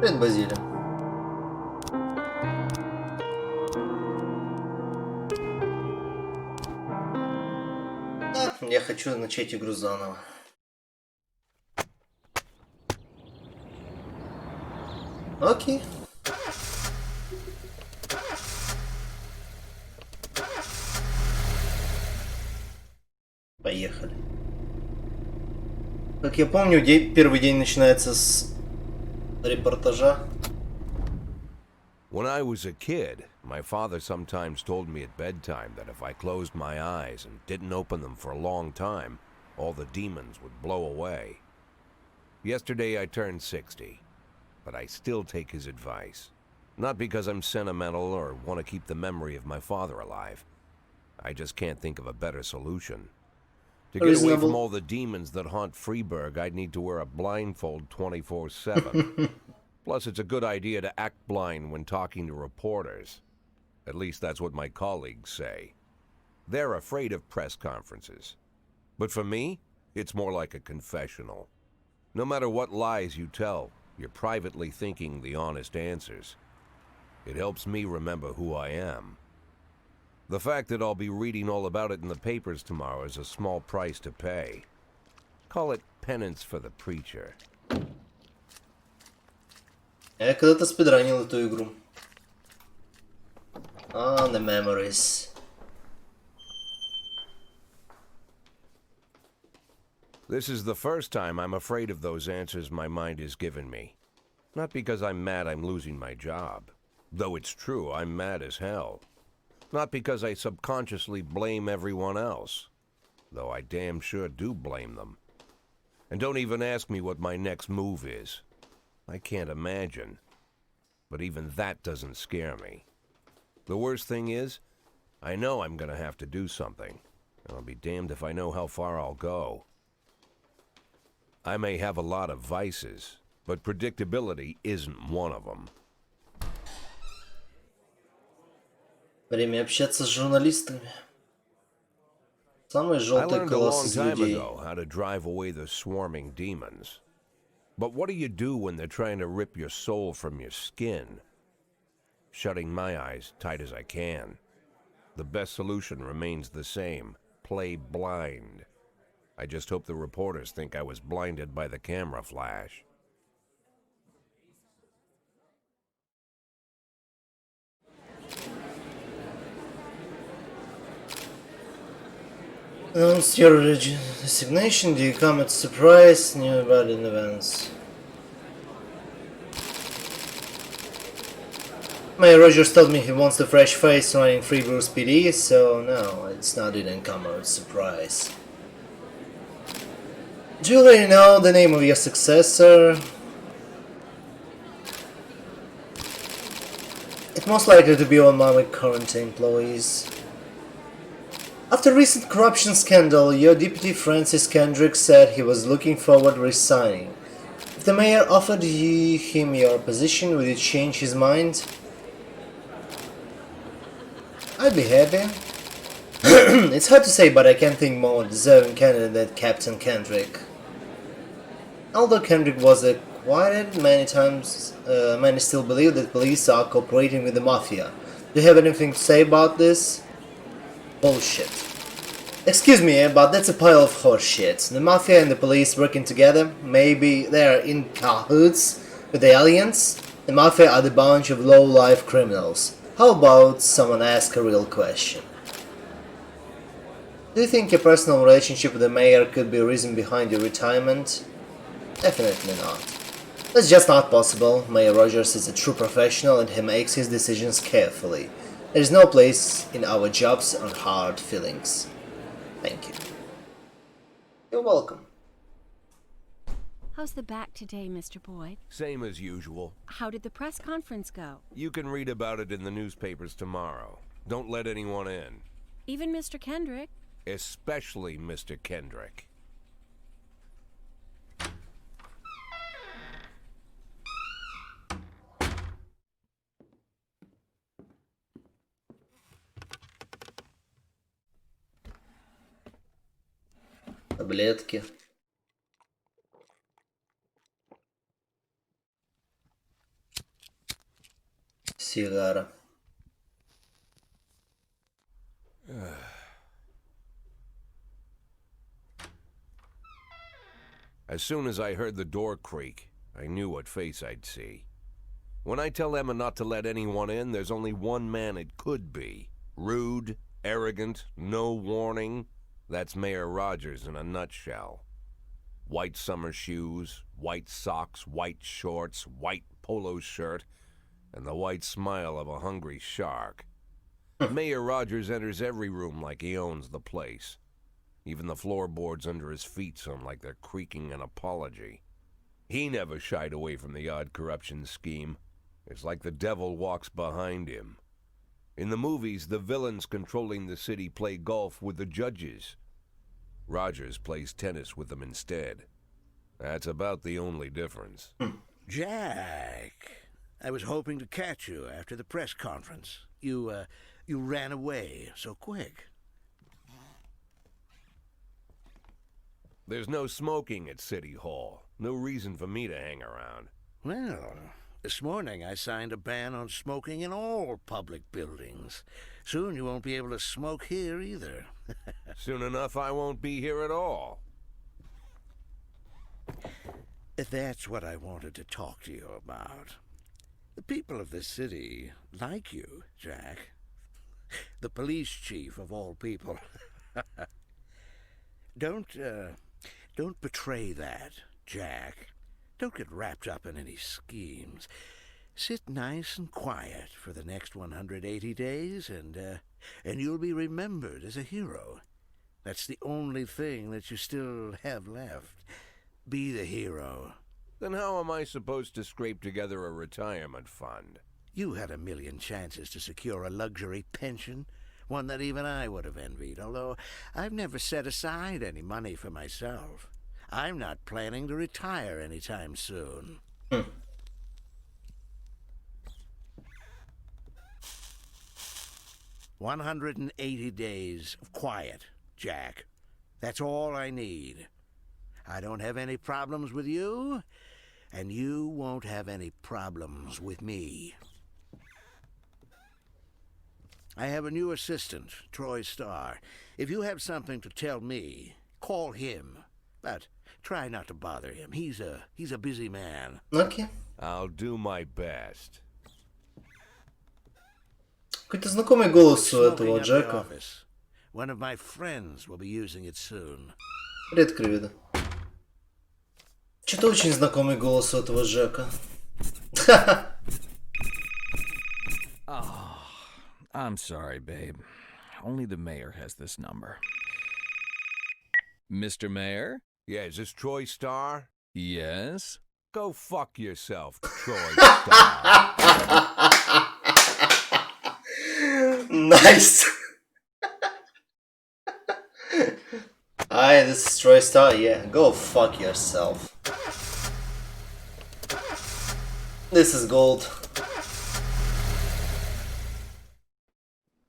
Привет, Базилия. Да, я хочу начать игру заново. Окей. Поехали. Как я помню, первый день начинается с репортажа. When I was a kid, my father sometimes told me at bedtime that if I closed my eyes and didn't open them for a long time, all the demons would blow away. Yesterday I turned 60, but I still take his advice. Not because I'm sentimental or want to keep the memory of my father alive. I just can't think of a better solution. To get away from all the demons that haunt Freeburg, I'd need to wear a blindfold 24/7. Plus, it's a good idea to act blind when talking to reporters. At least that's what my colleagues say. They're afraid of press conferences. But for me, it's more like a confessional. No matter what lies you tell, you're privately thinking the honest answers. It helps me remember who I am. The fact that I'll be reading all about it in the papers tomorrow is a small price to pay. Call it penance for the preacher. Я когда-то спидранил эту игру. Ah, the memories. This is the first time I'm afraid of those answers my mind has given me. Not because I'm mad I'm losing my job. Though it's true, I'm mad as hell. Not because I subconsciously blame everyone else. Though I damn sure do blame them. And don't even ask me what my next move is. I can't imagine. But even that doesn't scare me. The worst thing is, I know I'm gonna have to do something. And I'll be damned if I know how far I'll go. I may have a lot of vices, but predictability isn't one of them. Время общаться с журналистами. Самые I желтые learned a колосс long из time людей. ago how to drive away the swarming demons. But what do you do when they're trying to rip your soul from your skin? Shutting my eyes tight as I can. The best solution remains the same. Play blind. I just hope the reporters think I was blinded by the camera flash. Announce your resignation. Do you come at surprise? New about in events. Mayor Rogers told me he wants the fresh face running Freeburg's PD, so no, it's not an come as surprise. Do you already know the name of your successor? It's most likely to be one of my current employees. After recent corruption scandal, your deputy Francis Kendrick said he was looking forward to resigning. If the mayor offered him your position, would you change his mind? I'd be happy. It's hard to say, but I can't think more deserving candidate than Captain Kendrick. Although Kendrick was acquitted many times, many still believe that police are cooperating with the mafia. Do you have anything to say about this? Bullshit. Excuse me, but that's a pile of horseshit. The mafia and the police working together, maybe they're in cahoots with the aliens? The mafia are the bunch of low-life criminals. How about someone ask a real question? Do you think your personal relationship with the mayor could be a reason behind your retirement? Definitely not. That's just not possible. Mayor Rogers is a true professional and he makes his decisions carefully. There is no place in our jobs on hard feelings. Thank you. You're welcome. How's the back today, Mr. Boyd? Same as usual. How did the press conference go? You can read about it in the newspapers tomorrow. Don't let anyone in. Even Mr. Kendrick? Especially Mr. Kendrick. Таблетки. сигара. As soon as I heard the door creak, I knew what face I'd see. When I tell Emma not to let anyone in, there's only one man it could be. Rude, arrogant, no warning. That's Mayor Rogers in a nutshell. White summer shoes, white socks, white shorts, white polo shirt, and the white smile of a hungry shark. Mayor Rogers enters every room like he owns the place. Even the floorboards under his feet sound like they're creaking an apology. He never shied away from the odd corruption scheme. It's like the devil walks behind him. In the movies, the villains controlling the city play golf with the judges. Rogers plays tennis with them instead. That's about the only difference. Jack, I was hoping to catch you after the press conference. You ran away so quick. There's no smoking at City Hall. No reason for me to hang around. Well, this morning I signed a ban on smoking in all public buildings. Soon you won't be able to smoke here either. Soon enough, I won't be here at all. That's what I wanted to talk to you about. The people of this city like you, Jack. The police chief of all people. Don't betray that, Jack. Don't get wrapped up in any schemes. Sit nice and quiet for the next 180 days, and you'll be remembered as a hero. That's the only thing that you still have left. Be the hero. Then how am I supposed to scrape together a retirement fund? You had a million chances to secure a luxury pension, one that even I would have envied, although I've never set aside any money for myself. I'm not planning to retire anytime soon. 180 days of quiet, Jack. That's all I need. I don't have any problems with you, and you won't have any problems with me. I have a new assistant, Troy Starr. If you have something to tell me, call him. But try not to bother him. He's a busy man. Окей. I'll do my best. Какой-то знакомый голос у Smoking этого up the Джека. office. One of my friends will be using it soon. Редко видно. Что-то очень знакомый голос у этого Джека. Oh, I'm sorry, babe. Only the mayor has this number. Mr. Mayor? Yeah, is this Troy Starr? Yes? Go fuck yourself, Troy Starr. Nice. Hi, this is Troy Star. Yeah, go fuck yourself. This is gold.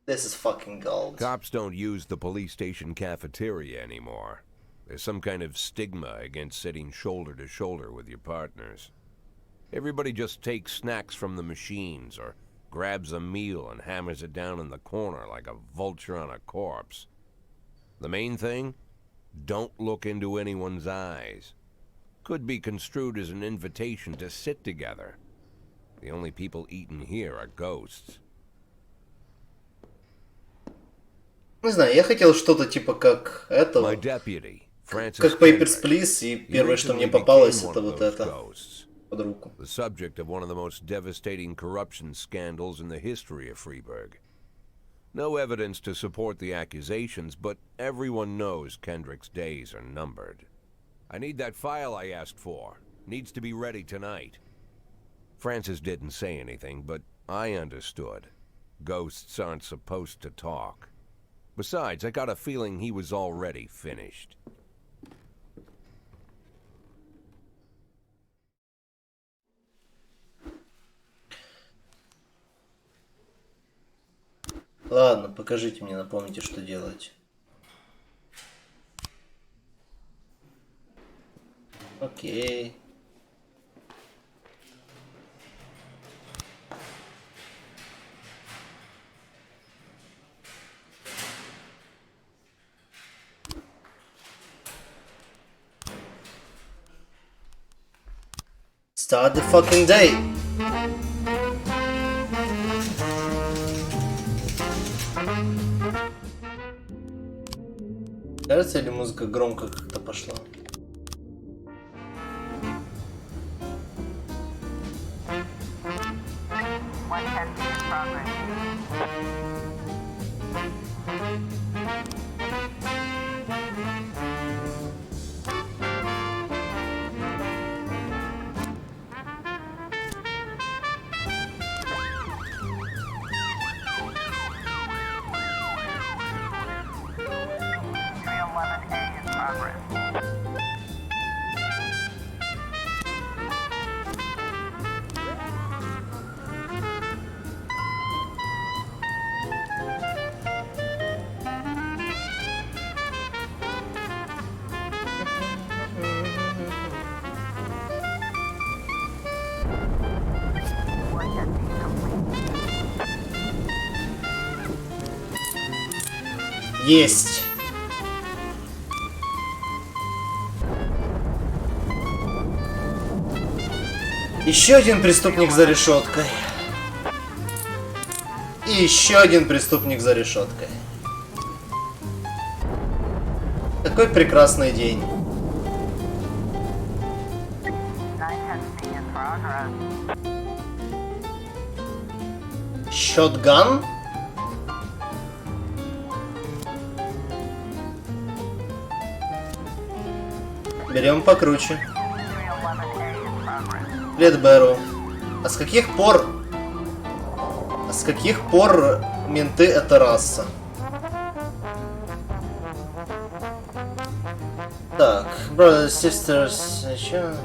This is fucking gold. Cops don't use the police station cafeteria anymore. There's some kind of stigma against sitting shoulder to shoulder with your partners. Everybody just takes snacks from the machines or grabs a meal and hammers it down in the corner like a vulture on a corpse. The main thing? Don't look into anyone's eyes. Could be construed as an invitation to sit together. The only people eating here are ghosts. Не знаю, я хотел что-то типа как этого. My deputy, Francis Как Papers, Kendrick. Please, и He первое, что recently мне попалось, became это one of вот those это ghosts. под руку. The subject of one of the most devastating corruption scandals in the history of Freeburg. No evidence to support the accusations, but everyone knows Kendrick's days are numbered. I need that file I asked for. Needs to be ready tonight. Francis didn't say anything, but I understood. Ghosts aren't supposed to talk. Besides, I got a feeling he was already finished. Ладно, покажите мне, напомните, что делать. Окей. Start the fucking day. Кажется, или музыка громко как-то пошла? Есть. Еще один преступник за решеткой. И еще один преступник за решеткой. Какой прекрасный день. Shotgun? Берем покруче. Ледберу. А с каких пор менты это раса? Так, brothers, sisters, еще.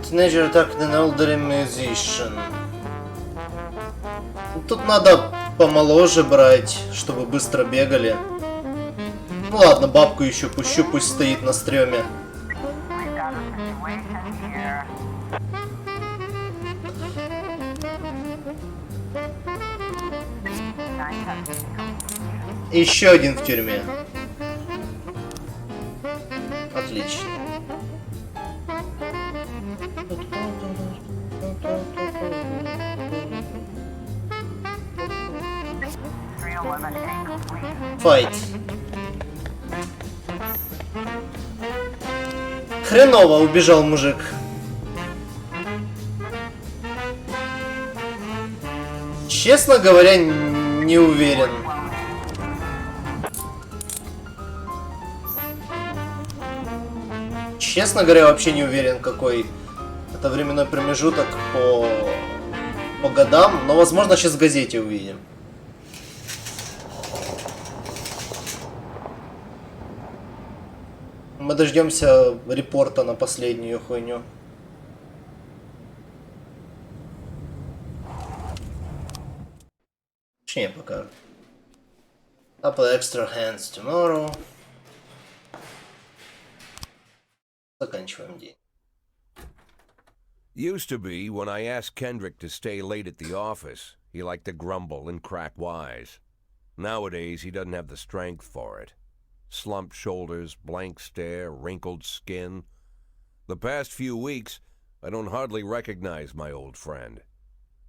Teenager attacked an elderly musician. Тут надо помоложе брать, чтобы быстро бегали. Ну ладно, бабку еще пущу, пусть стоит на стреме. Еще один в тюрьме. Отлично. Файт. Хреново убежал мужик. Честно говоря, не уверен. Честно говоря, вообще не уверен, какой это временной промежуток по годам. Но, возможно, сейчас в газете увидим. Мы дождемся репорта на последнюю хуйню. Точнее, пока. Couple extra hands tomorrow. Заканчиваем день. Used to be, when I asked Kendrick to stay late at the office, he liked to grumble and crack wise. Nowadays, he doesn't have the strength for it. Slumped shoulders, blank stare, wrinkled skin. The past few weeks, I don't hardly recognize my old friend.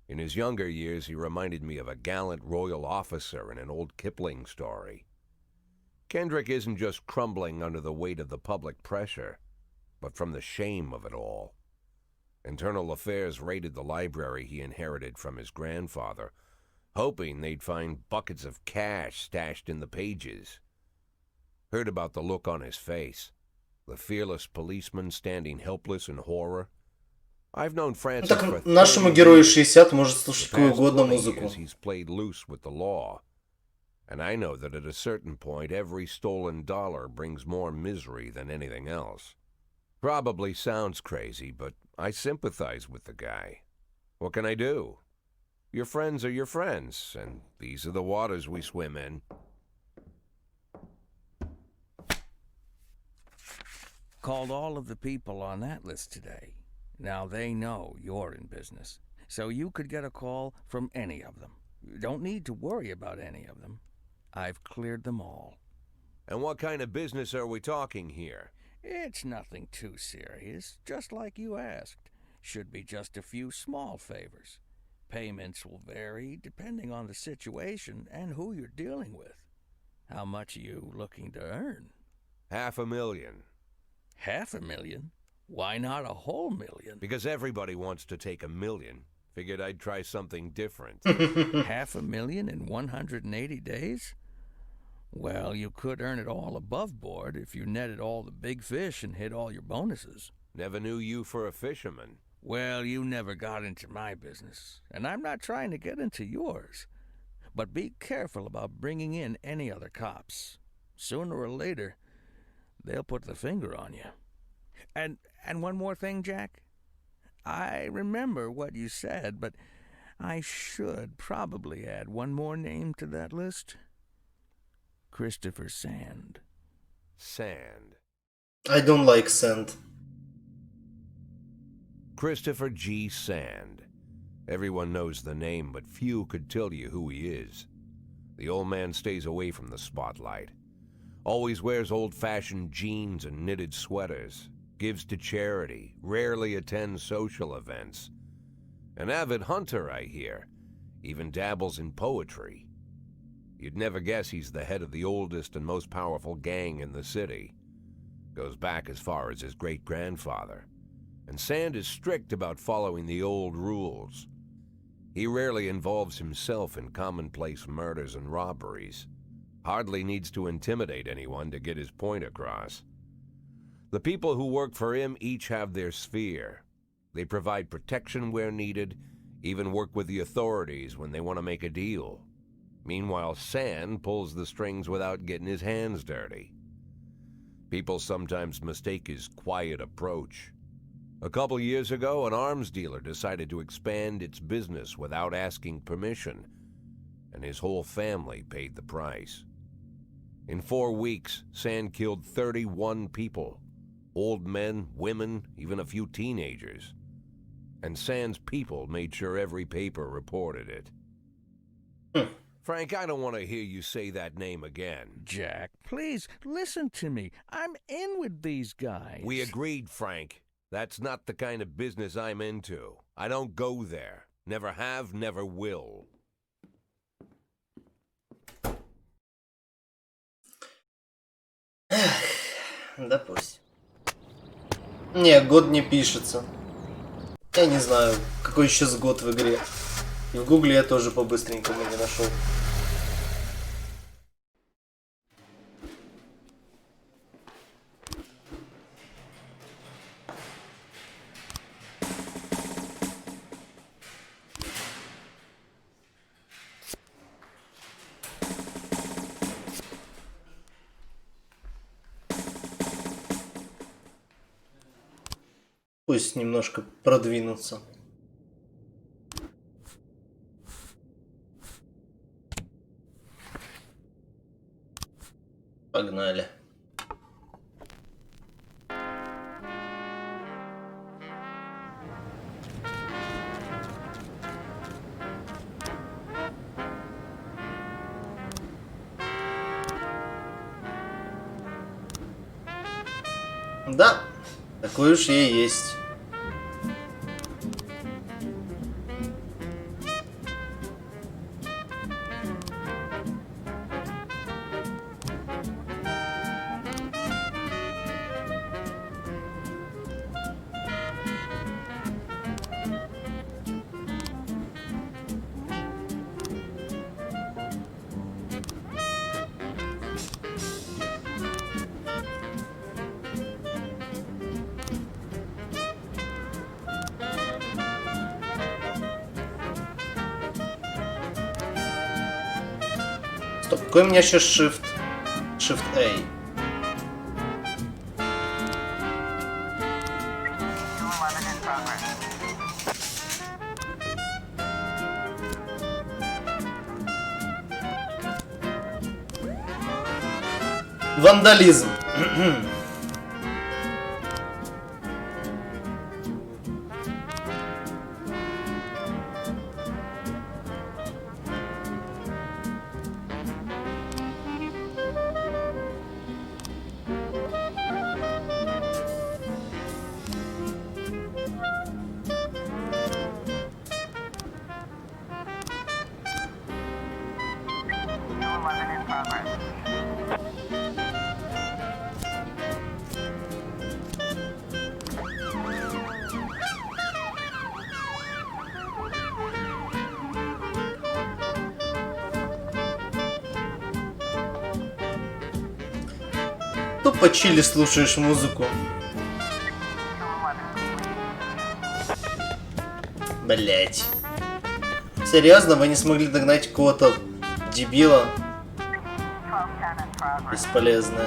In his younger years, he reminded me of a gallant royal officer in an old Kipling story. Kendrick isn't just crumbling under the weight of the public pressure, but from the shame of it all. Internal Affairs raided the library he inherited from his grandfather, hoping they'd find buckets of cash stashed in the pages. Heard about the look on his face, the fearless policeman standing helpless in horror. I've known Francis Так нашему герою 60, может слушать какую угодно музыку. He's played loose with the law. And I know that at a certain point, every stolen dollar brings more misery than anything else. Probably sounds crazy, but I sympathize with the guy. What can I do? Your friends are your friends, and these are the waters we swim in. Called all of the people on that list today. Now they know you're in business, so you could get a call from any of them. You don't need to worry about any of them. I've cleared them all. And what kind of business are we talking here? It's nothing too serious, just like you asked. Should be just a few small favors. Payments will vary depending on the situation and who you're dealing with. How much are you looking to earn? $500,000. $500,000? Why not a whole million? Because everybody wants to take $1 million. Figured I'd try something different. $500,000 in 180 days? Well, you could earn it all above board if you netted all the big fish and hit all your bonuses. Never knew you for a fisherman. Well, you never got into my business, and I'm not trying to get into yours. But be careful about bringing in any other cops. Sooner or later, they'll put the finger on you. And one more thing, Jack. I remember what you said, but I should probably add one more name to that list. Christopher Sand. Sand. I don't like sand. Christopher G. Sand. Everyone knows the name, but few could tell you who he is. The old man stays away from the spotlight. Always wears old-fashioned jeans and knitted sweaters. Gives to charity. Rarely attends social events. An avid hunter, I hear. Even dabbles in poetry. You'd never guess he's the head of the oldest and most powerful gang in the city. Goes back as far as his great-grandfather. And Sand is strict about following the old rules. He rarely involves himself in commonplace murders and robberies. Hardly needs to intimidate anyone to get his point across. The people who work for him each have their sphere. They provide protection where needed, even work with the authorities when they want to make a deal. Meanwhile, Sand pulls the strings without getting his hands dirty. People sometimes mistake his quiet approach. A couple years ago, an arms dealer decided to expand its business without asking permission, and his whole family paid the price. In 4 weeks, Sand killed 31 people. Old men, women, even a few teenagers. And Sand's people made sure every paper reported it. Frank, I don't want to hear you say that name again. Jack, please, listen to me. I'm in with these guys. We agreed, Frank. That's not the kind of business I'm into. I don't go there. Never have, never will. Допустим. Не, год не пишется. Я не знаю, какой сейчас год в игре. И в гугле я тоже по-быстренькому не нашел. Пусть немножко продвинутся. Погнали. Да, такой уж я и есть. Стоп, какой у меня сейчас Shift? Shift A. Вандализм. Тупо чили слушаешь музыку. Блять. Серьезно, вы не смогли догнать какого-то дебила? Бесполезно.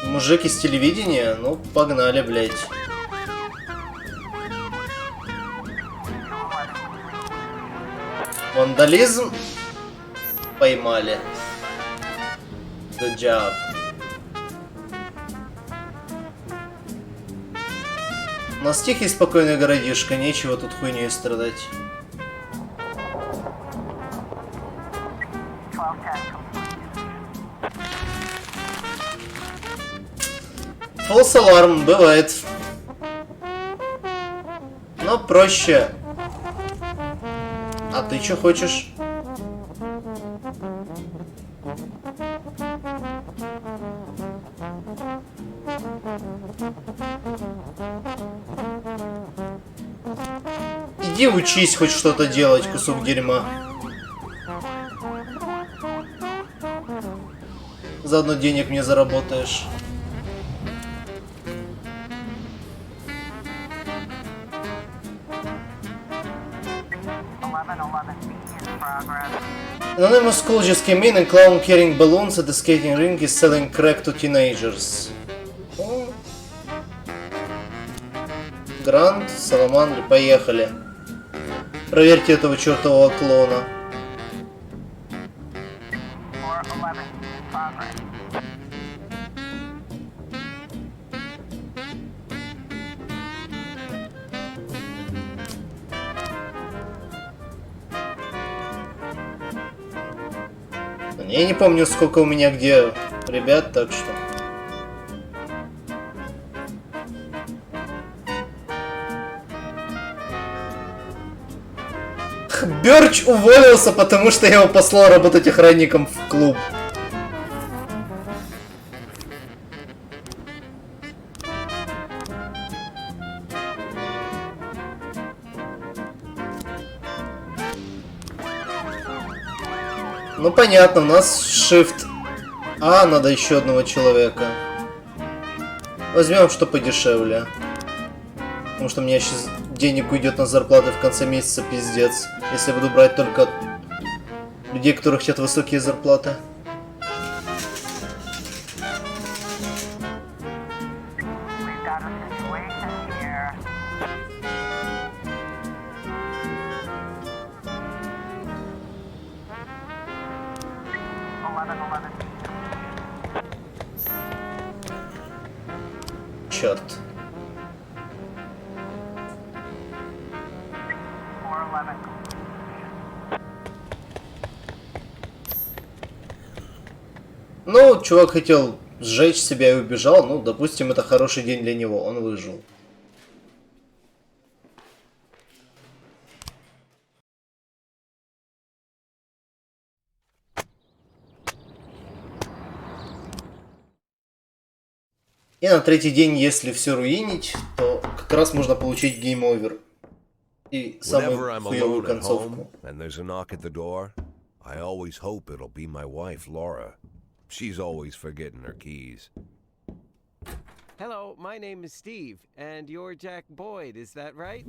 Мужик из телевидения? Ну, погнали, блять. Вандализм. Поймали. Good job. У нас тихий спокойный городишко, нечего тут хуйней страдать. False alarm, бывает. Но проще. А ты что хочешь? Иди учись хоть что-то делать, кусок дерьма. Заодно денег мне заработаешь. Anonymous school just came in and clown carrying balloons at the skating rink is selling crack to teenagers. Грант, Саламандр, поехали. Проверьте этого чертового клоуна. Я не помню, сколько у меня где ребят, так что... Бёрч уволился, потому что я его послал работать охранником в клуб. Ну понятно, у нас Shift А, надо еще одного человека. Возьмем что подешевле. Потому что у меня сейчас денег уйдет на зарплаты в конце месяца, пиздец. Если я буду брать только людей, которые хотят высокие зарплаты. Черт. Ну, чувак хотел сжечь себя и убежал. Ну, допустим, это хороший день для него. Он выжил. И на третий день, если все руинить, то как раз можно получить гейм-овер. И самую хуёвую концовку. I always hope it'll be my wife, Laura. She's always forgetting her keys. Hello, my name is Steve, and you're Jack Boyd, is that right?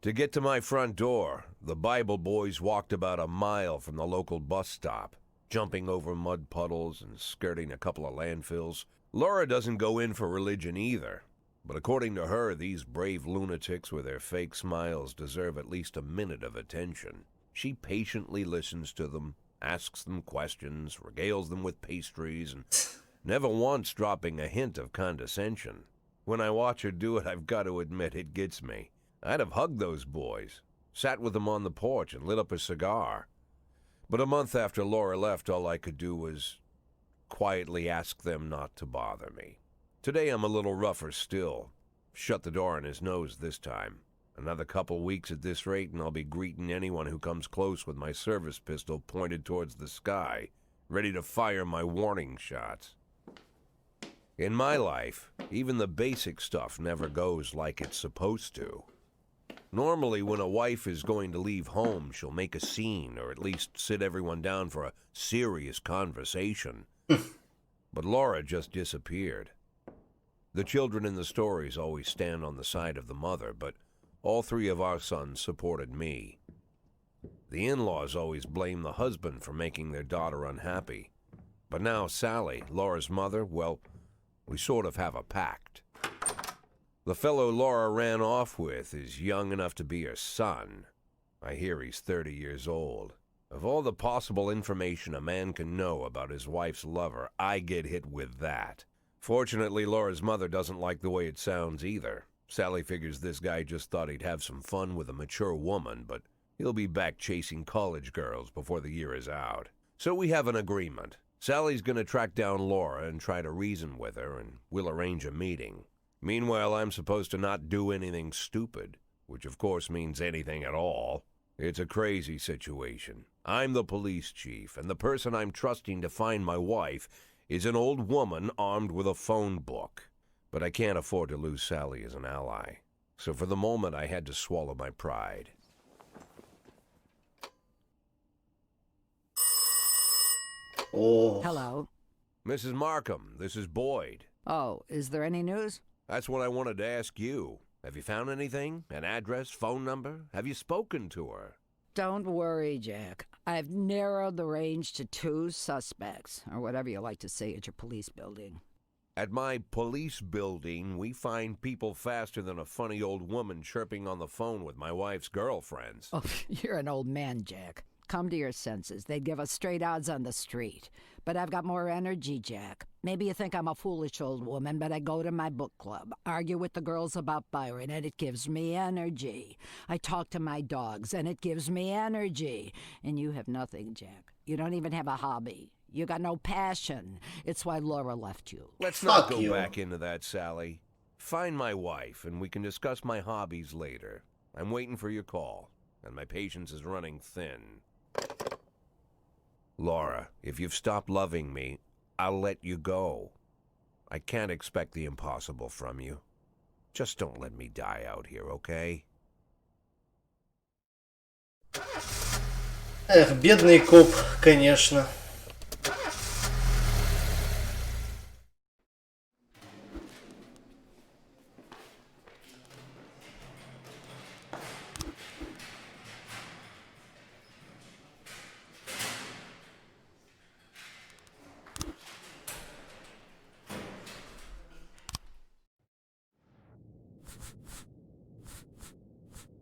To get to my front door, the Bible boys walked about a mile from the local bus stop, jumping over mud puddles and skirting a couple of landfills. Laura doesn't go in for religion either, but according to her, these brave lunatics with their fake smiles deserve at least a minute of attention. She patiently listens to them, asks them questions, regales them with pastries, and never once dropping a hint of condescension. When I watch her do it, I've got to admit it gets me. I'd have hugged those boys, sat with them on the porch and lit up a cigar. But a month after Laura left, all I could do was quietly ask them not to bother me. Today I'm a little rougher still. Shut the door on his nose this time. Another couple weeks at this rate and I'll be greeting anyone who comes close with my service pistol pointed towards the sky, ready to fire my warning shots. In my life, even the basic stuff never goes like it's supposed to. Normally, when a wife is going to leave home, she'll make a scene, or at least sit everyone down for a serious conversation. But Laura just disappeared. The children in the stories always stand on the side of the mother, but all three of our sons supported me. The in-laws always blame the husband for making their daughter unhappy. But now Sally, Laura's mother, well, we sort of have a pact. The fellow Laura ran off with is young enough to be her son. I hear he's 30 years old. Of all the possible information a man can know about his wife's lover, I get hit with that. Fortunately, Laura's mother doesn't like the way it sounds either. Sally figures this guy just thought he'd have some fun with a mature woman, but he'll be back chasing college girls before the year is out. So we have an agreement. Sally's gonna track down Laura and try to reason with her, and we'll arrange a meeting. Meanwhile, I'm supposed to not do anything stupid, which of course means anything at all. It's a crazy situation. I'm the police chief, and the person I'm trusting to find my wife is an old woman armed with a phone book. But I can't afford to lose Sally as an ally. So for the moment, I had to swallow my pride. Oh. Hello. Mrs. Markham, this is Boyd. Oh, is there any news? That's what I wanted to ask you. Have you found anything? An address, phone number? Have you spoken to her? Don't worry, Jack. I've narrowed the range to 2 suspects, or whatever you like to say at your police building. At my police building, we find people faster than a funny old woman chirping on the phone with my wife's girlfriends. Oh, you're an old man, Jack. Come to your senses. They'd give us straight odds on the street. But I've got more energy, Jack. Maybe you think I'm a foolish old woman, but I go to my book club, argue with the girls about Byron, and it gives me energy. I talk to my dogs, and it gives me energy. And you have nothing, Jack. You don't even have a hobby. You got no passion. It's why Laura left you. Let's not go you. back into that, Sally. Find my wife, and we can discuss my hobbies later. I'm waiting for your call, and my patience is running thin. Laura, if you've stopped loving me, I'll let you go. I can't expect the impossible from you. Just don't let me die out here, okay? Эх, бедный коп, конечно.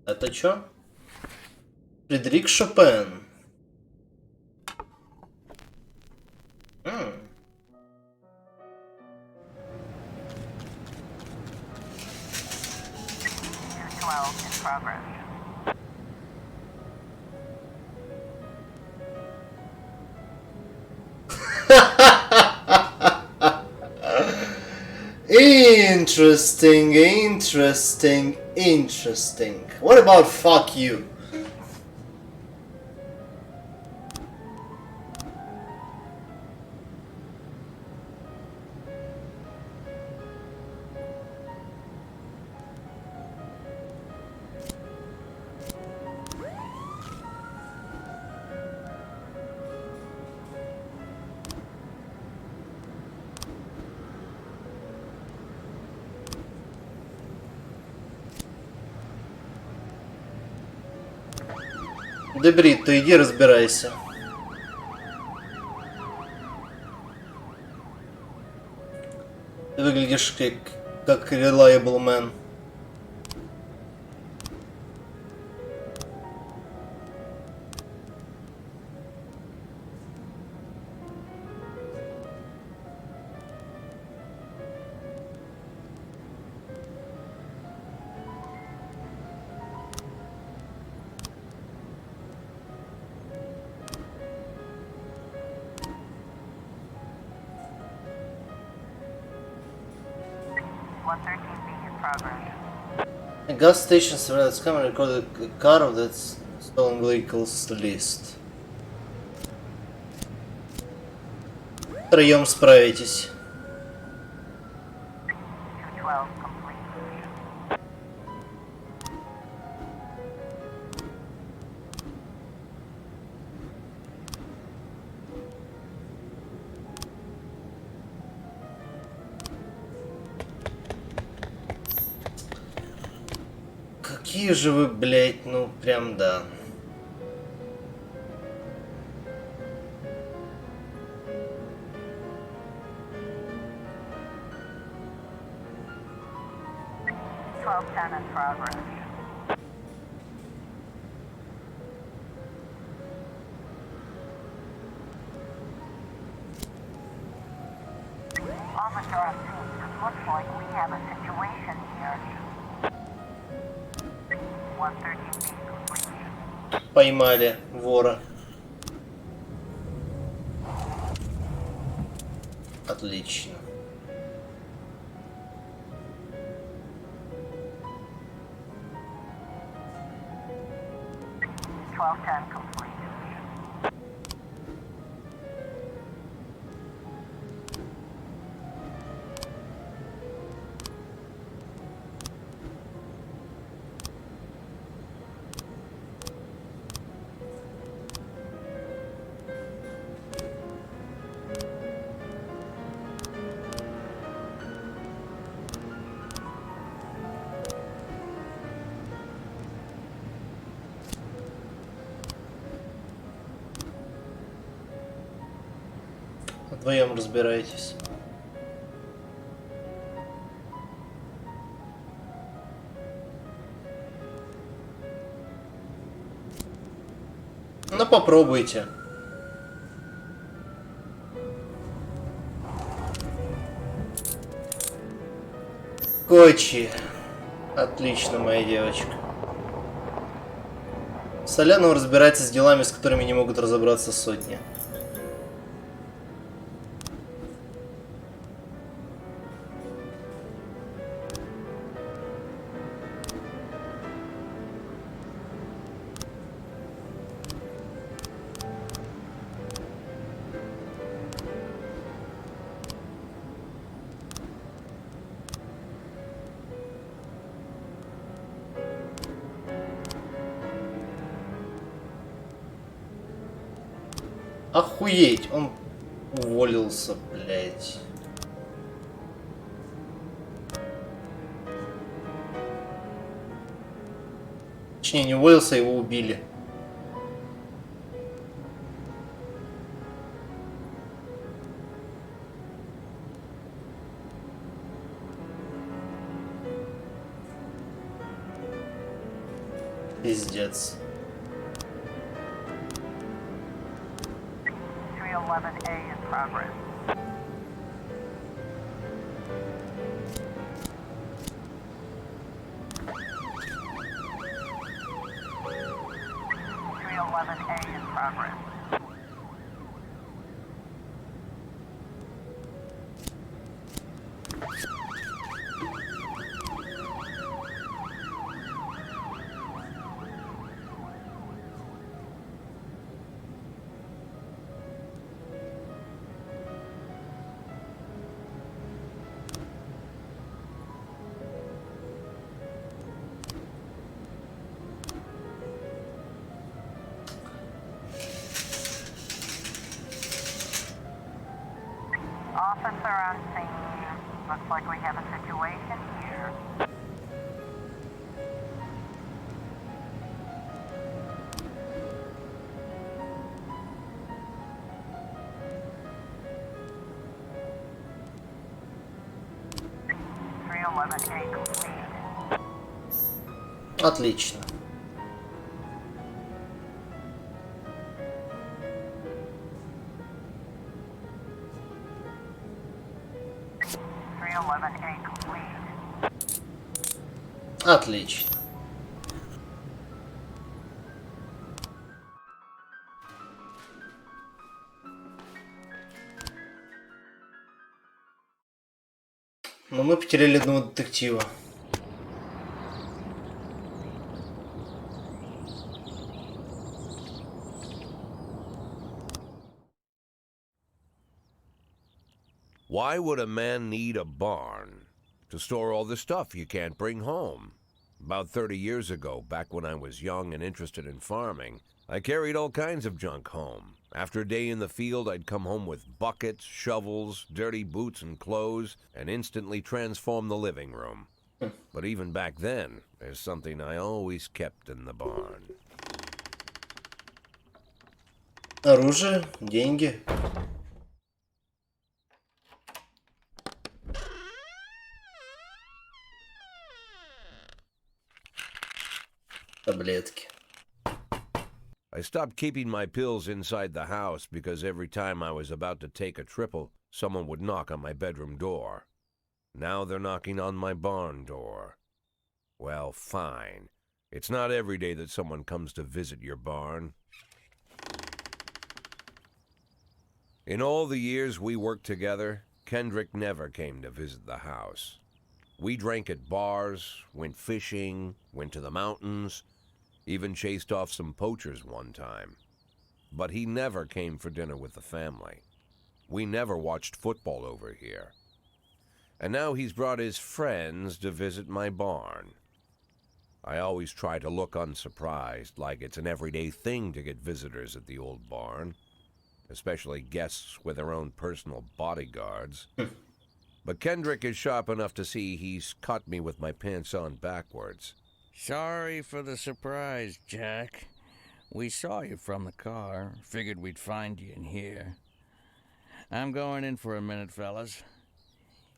Это чё? Фредерик Шопен. Interesting, interesting, interesting. What about fuck you? Дебрид, ты иди разбирайся. Ты выглядишь как reliable man. A gas station surveillance camera recorded a car of that stolen vehicles list. Втроем справитесь. какие же вы, блядь, ну прям да. Поймали вора. Отлично. Вдвоем разбирайтесь. Ну попробуйте. Кочи. Отлично, моя девочка. Солянова разбирается с делами, с которыми не могут разобраться сотни. Охуеть, он уволился, блядь. Точнее, не уволился, его убили. Пиздец. 311A in progress. Officer on scene. Looks like we have a situation here. A complete. Отлично. Отлично. Но мы потеряли одного детектива. Why would a man need a barn? To store all the stuff you can't bring home. About 30 years ago, back when I was young and interested in farming, I carried all kinds of junk home. After a day in the field, I'd come home with buckets, shovels, dirty boots and clothes, and instantly transform the living room. But even back then, there's something I always kept in the barn. Оружие, деньги. Таблетки. I stopped keeping my pills inside the house because every time I was about to take a triple, someone would knock on my bedroom door. Now they're knocking on my barn door. Well, fine. It's not every day that someone comes to visit your barn. In all the years we worked together, Kendrick never came to visit the house. We drank at bars, went fishing, went to the mountains, even chased off some poachers one time. But he never came for dinner with the family. We never watched football over here. And now he's brought his friends to visit my barn. I always try to look unsurprised, like it's an everyday thing to get visitors at the old barn, especially guests with their own personal bodyguards. But Kendrick is sharp enough to see he's caught me with my pants on backwards. Sorry for the surprise, Jack. We saw you from the car. Figured we'd find you in here. I'm going in for a minute, fellas.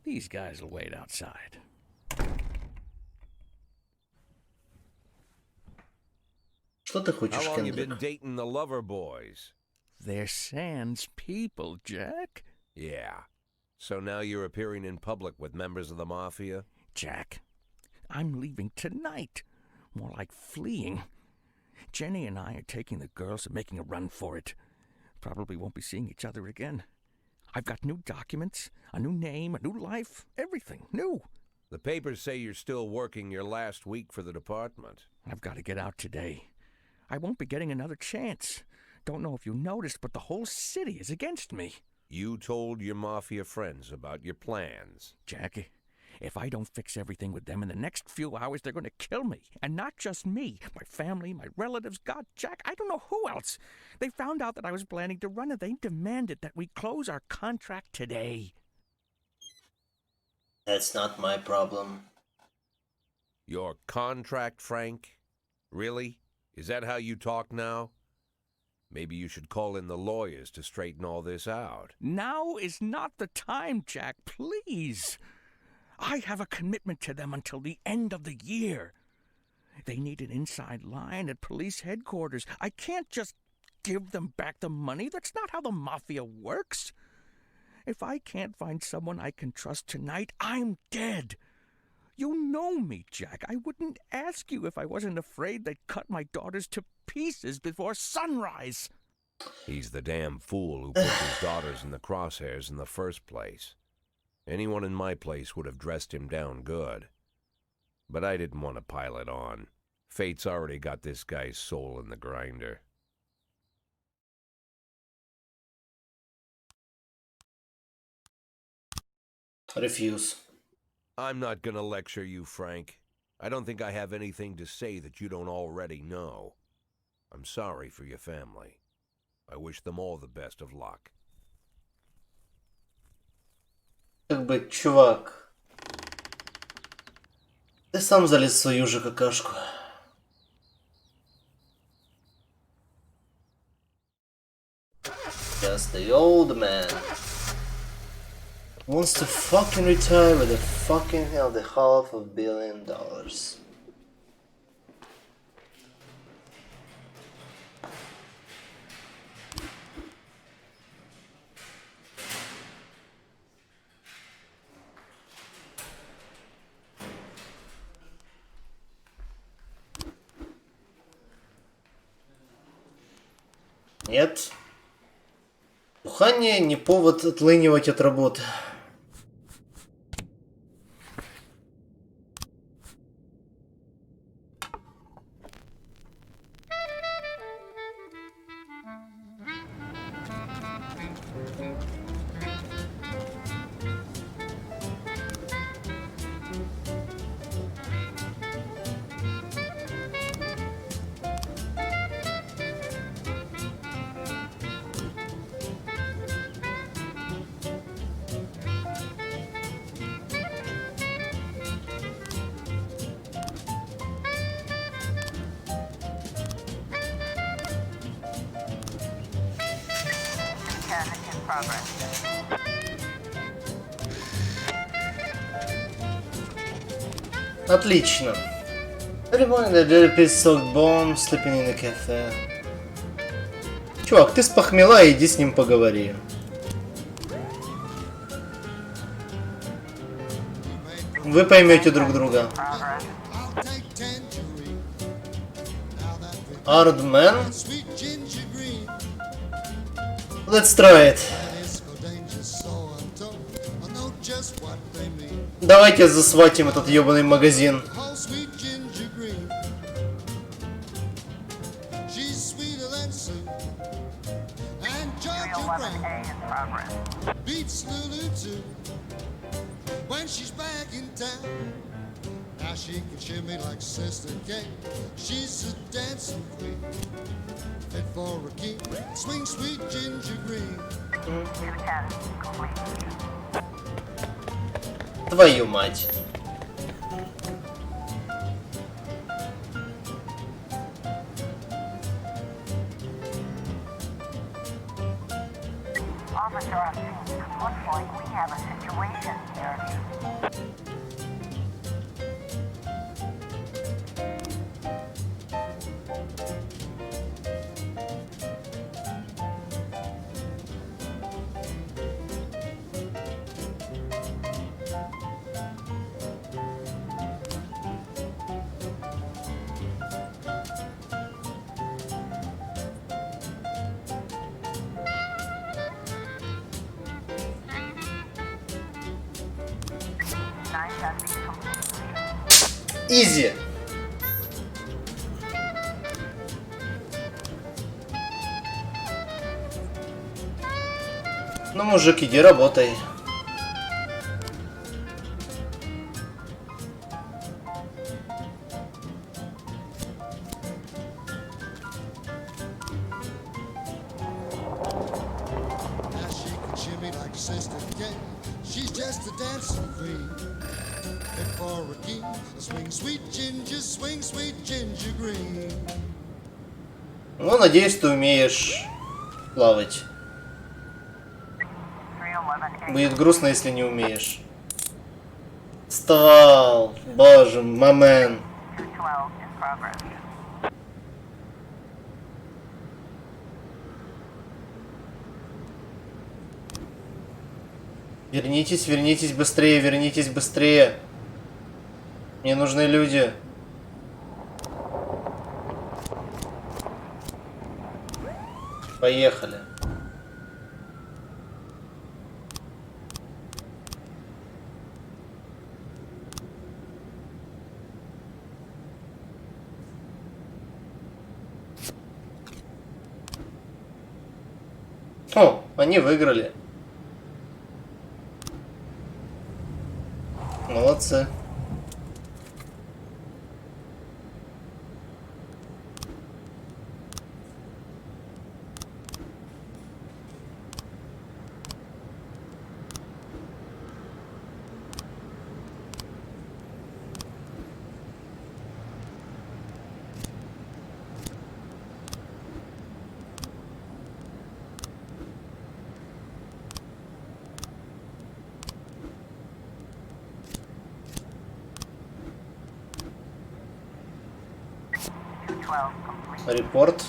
These guys will wait outside. Что ты хочешь, How long you been Кендрик? dating the lover boys? They're Sans people, Jack. Yeah. So now you're appearing in public with members of the mafia? Jack, I'm leaving tonight. More like fleeing. Jenny and I are taking the girls and making a run for it. Probably won't be seeing each other again. I've got new documents, a new name, a new life, everything new. The papers say you're still working your last week for the department. I've got to get out today. I won't be getting another chance. Don't know if you noticed, but the whole city is against me. You told your mafia friends about your plans. Jackie, if I don't fix everything with them in the next few hours, they're going to kill me. And not just me. My family, my relatives, God, Jack, I don't know who else. They found out that I was planning to run and they demanded that we close our contract today. That's not my problem. Your contract, Frank? Really? Is that how you talk now? Maybe you should call in the lawyers to straighten all this out. Now is not the time, Jack, please. I have a commitment to them until the end of the year. They need an inside line at police headquarters. I can't just give them back the money. That's not how the mafia works. If I can't find someone I can trust tonight, I'm dead. You know me, Jack. I wouldn't ask you if I wasn't afraid they'd cut my daughters to pieces before sunrise. He's the damn fool who put his daughters in the crosshairs in the first place. Anyone in my place would have dressed him down good. But I didn't want to pile it on. Fate's already got this guy's soul in the grinder. Refuse. I'm not gonna lecture you, Frank. I don't think I have anything to say that you don't already know. I'm sorry for your family. I wish them all the best of luck. Как бы, чувак, ты сам залез в свою же какашку. Just the old man wants to fucking retire with a fucking hell the $500 million. Нет. Бухание не повод отлынивать от работы. in progress. Отлично. Everyone that repeats soaked bomb, sleeping in a cafe. Чувак, ты с похмела, иди с ним поговори. Вы поймете друг друга. Hard man? Let's try it. Давайте засватим этот ёбаный магазин. She can shimmy like Sister Kate. She's a dancing queen, fit for a king. Swing sweet ginger green. Твою мать. Officer, looks like we have a situation here. Изи. Ну, мужик, иди работай. Ну, надеюсь, ты умеешь плавать. Будет грустно, если не умеешь. Встал, боже, момент. Вернитесь, вернитесь быстрее, вернитесь быстрее. Мне нужны люди. Поехали. О, они выиграли. Молодцы. Репорт.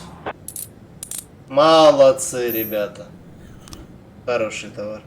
Молодцы, ребята. Хороший товар.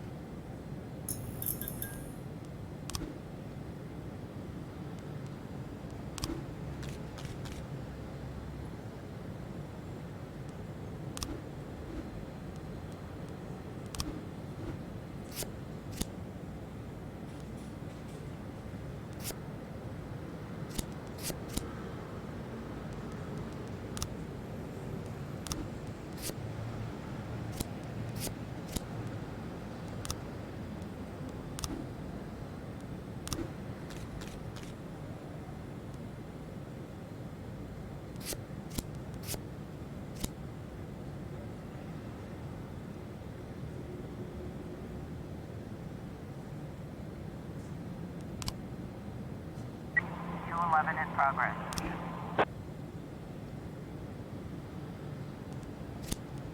In progress.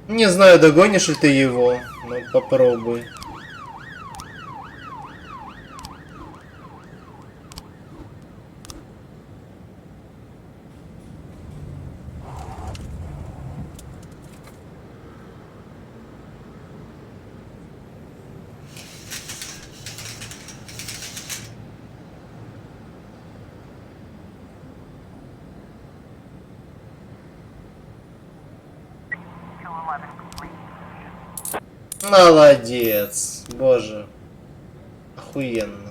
Не знаю, догонишь ли ты его, но попробуй. Молодец, боже, охуенно.